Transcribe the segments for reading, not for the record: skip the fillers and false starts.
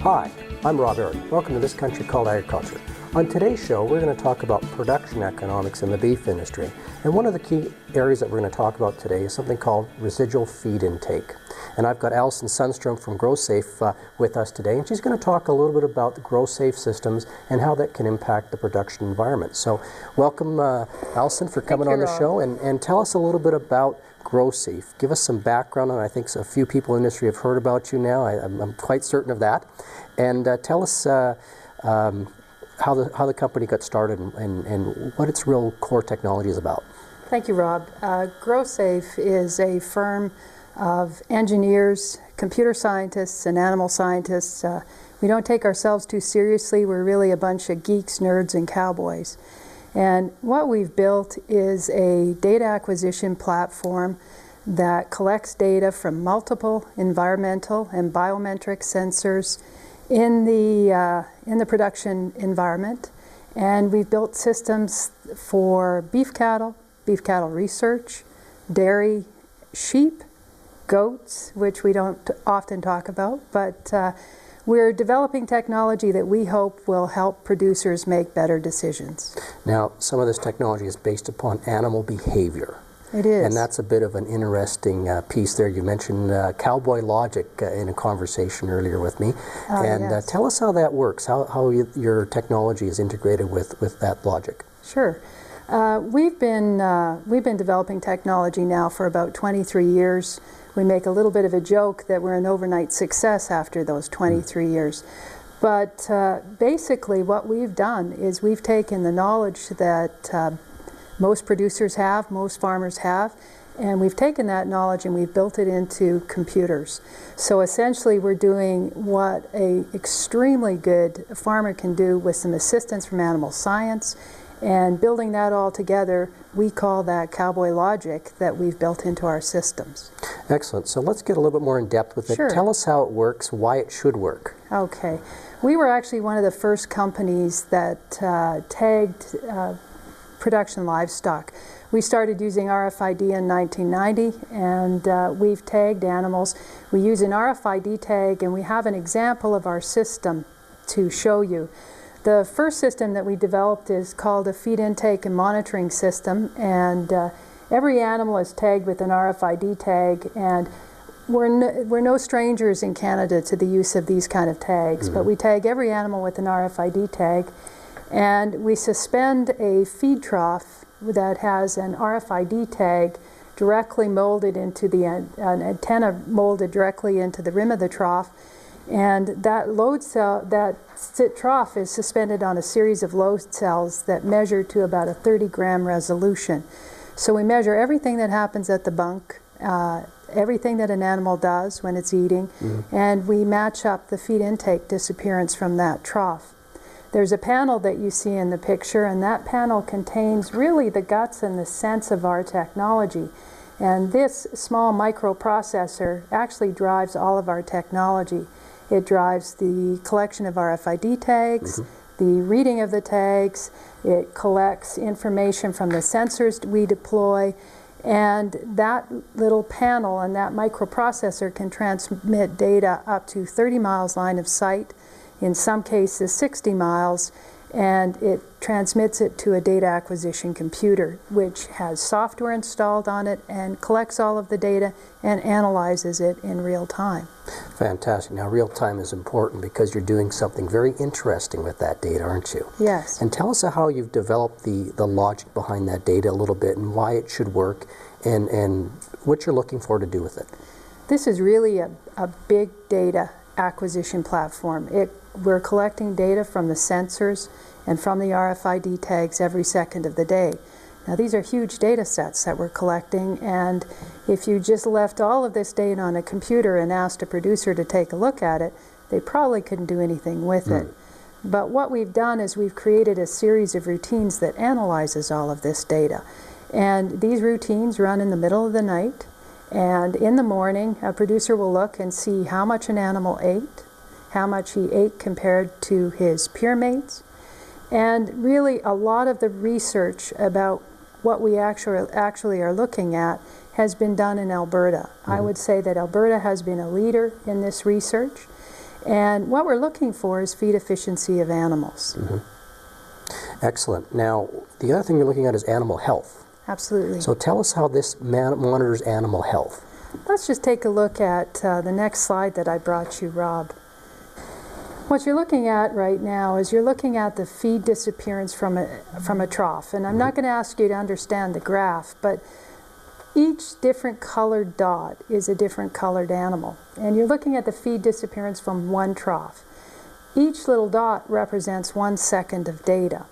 Hi, I'm Rob Eirich. Welcome to This Country Called Agriculture. On today's show, we're going to talk about production economics in the beef industry. And one of the key areas that we're going to talk about today is something called residual feed intake. And I've got Alison Sunstrum from GrowSafe with us today, and she's going to talk a little bit about the GrowSafe systems and how that can impact the production environment. So welcome, Alison, for coming on the show, and tell us a little bit about GrowSafe. Give us some background, and I think a few people in the industry have heard about you now. I'm quite certain of that. And tell us how the company got started and what its real core technology is about. Thank you, Rob. GrowSafe is a firm of engineers, computer scientists, and animal scientists. We don't take ourselves too seriously. We're really a bunch of geeks, nerds, and cowboys. And what we've built is a data acquisition platform that collects data from multiple environmental and biometric sensors in the production environment. And we've built systems for beef cattle research, dairy, sheep, goats, which we don't often talk about, but we're developing technology that we hope will help producers make better decisions. Now, some of this technology is based upon animal behavior. It is. And that's a bit of an interesting piece there. You mentioned cowboy logic in a conversation earlier with me. Yes. Tell us how that works, how your technology is integrated with that logic. Sure. We've been developing technology now for about 23 years. We make a little bit of a joke that we're an overnight success after those 23 years. But basically what we've done is we've taken the knowledge that most producers have, most farmers have, and we've taken that knowledge and we've built it into computers. So essentially we're doing what an extremely good farmer can do with some assistance from animal science, and building that all together, we call that cowboy logic that we've built into our systems. Excellent. So let's get a little bit more in depth with it. Sure. Tell us how it works, why it should work. Okay. We were actually one of the first companies that tagged production livestock. We started using RFID in 1990, and we've tagged animals. We use an RFID tag, and we have an example of our system to show you. The first system that we developed is called a feed intake and monitoring system, and every animal is tagged with an RFID tag, and we're no strangers in Canada to the use of these kind of tags, but we tag every animal with an RFID tag, and we suspend a feed trough that has an RFID tag directly molded into an antenna molded directly into the rim of the trough. And that load cell, that trough is suspended on a series of load cells that measure to about a 30-gram resolution. So we measure everything that happens at the bunk, everything that an animal does when it's eating, and we match up the feed intake disappearance from that trough. There's a panel that you see in the picture, and that panel contains really the guts and the sense of our technology. And this small microprocessor actually drives all of our technology. It drives the collection of RFID tags, the reading of the tags, it collects information from the sensors we deploy, and that little panel and that microprocessor can transmit data up to 30 miles line of sight, in some cases 60 miles, and it transmits it to a data acquisition computer, which has software installed on it and collects all of the data and analyzes it in real time. Fantastic. Now, real time is important because you're doing something very interesting with that data, aren't you? Yes. And tell us how you've developed the logic behind that data a little bit and why it should work and what you're looking for to do with it. This is really a big data acquisition platform. We're collecting data from the sensors and from the RFID tags every second of the day. Now, these are huge data sets that we're collecting, and if you just left all of this data on a computer and asked a producer to take a look at it, they probably couldn't do anything with it. But what we've done is we've created a series of routines that analyzes all of this data. And these routines run in the middle of the night, and in the morning, a producer will look and see how much an animal ate, how much he ate compared to his peer mates, and really a lot of the research about what we actually are looking at has been done in Alberta. I would say that Alberta has been a leader in this research, And what we're looking for is feed efficiency of animals. Excellent. Now, the other thing you're looking at is animal health. Absolutely. So tell us how this monitors animal health. Let's just take a look at the next slide that I brought you, Rob. What you're looking at right now is you're looking at the feed disappearance from a trough. And I'm not going to ask you to understand the graph, but each different colored dot is a different colored animal. And you're looking at the feed disappearance from one trough. Each little dot represents 1 second of data.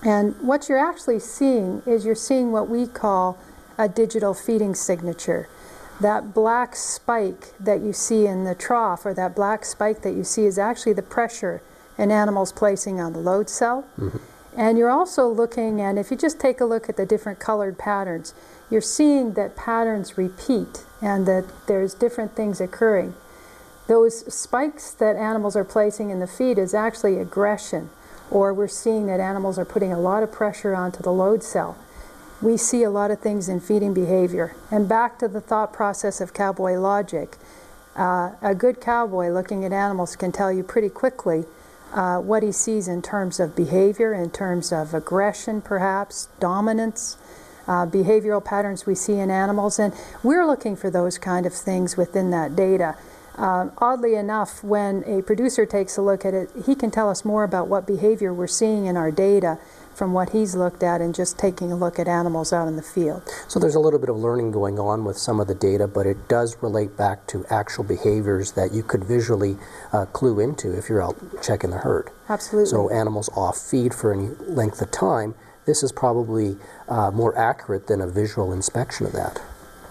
And what you're actually seeing is you're seeing what we call a digital feeding signature. That black spike that you see in the trough, or that black spike that you see, is actually the pressure an animal's placing on the load cell. And you're also looking, and if you just take a look at the different colored patterns, you're seeing that patterns repeat and that there's different things occurring. Those spikes that animals are placing in the feed is actually aggression, or we're seeing that animals are putting a lot of pressure onto the load cell. We see a lot of things in feeding behavior. And back to the thought process of cowboy logic, a good cowboy looking at animals can tell you pretty quickly what he sees in terms of behavior, in terms of aggression perhaps, dominance, behavioral patterns we see in animals, and we're looking for those kind of things within that data. Oddly enough, when a producer takes a look at it, he can tell us more about what behavior we're seeing in our data from what he's looked at and just taking a look at animals out in the field. So there's a little bit of learning going on with some of the data, but it does relate back to actual behaviors that you could visually clue into if you're out checking the herd. Absolutely. So animals off feed for any length of time, this is probably more accurate than a visual inspection of that.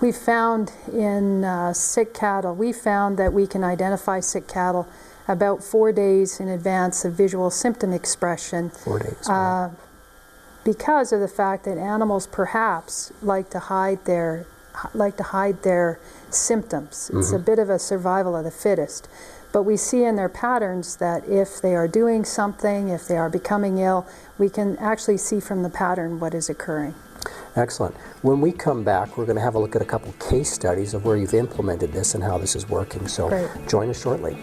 We found in sick cattle, we found that we can identify sick cattle about 4 days in advance of visual symptom expression. 4 days. Because of the fact that animals perhaps like to hide their symptoms. It's a bit of a survival of the fittest. But we see in their patterns that if they are doing something, if they are becoming ill, we can actually see from the pattern what is occurring. Excellent. When we come back, we're going to have a look at a couple case studies of where you've implemented this and how this is working. So Great. Join us shortly.